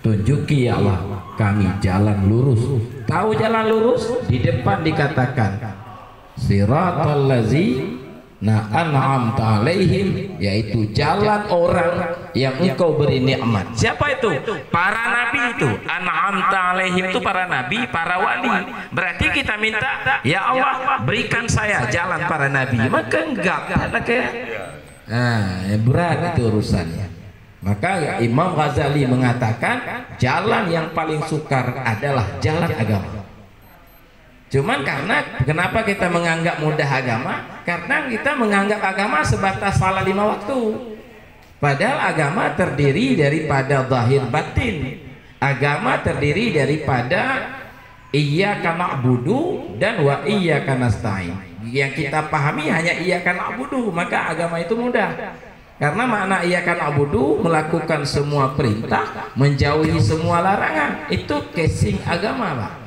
tunjuki ya Allah kami jalan lurus. Tahu jalan lurus? Di depan dikatakan siratal ladzina an'amta alaihim, yaitu jalan orang yang engkau beri nikmat. Siapa itu? Para nabi itu. An'amta alaihim itu para nabi, para wali. Berarti kita minta, ya Allah berikan saya jalan para nabi. Maka enggak kayak berat itu urusannya. Maka Imam Ghazali mengatakan jalan yang paling sukar adalah jalan agama. Cuman karena kenapa kita menganggap mudah agama? Karena kita menganggap agama sebatas salat 5 waktu. Padahal agama terdiri daripada zahir batin. Agama terdiri daripada iyyaka na'budu dan wa iyyaka nasta'in. Yang kita pahami hanya iyyaka na'budu, maka agama itu mudah. Karena makna iyyaka na'budu melakukan semua perintah, menjauhi semua larangan. Itu casing agama, Pak.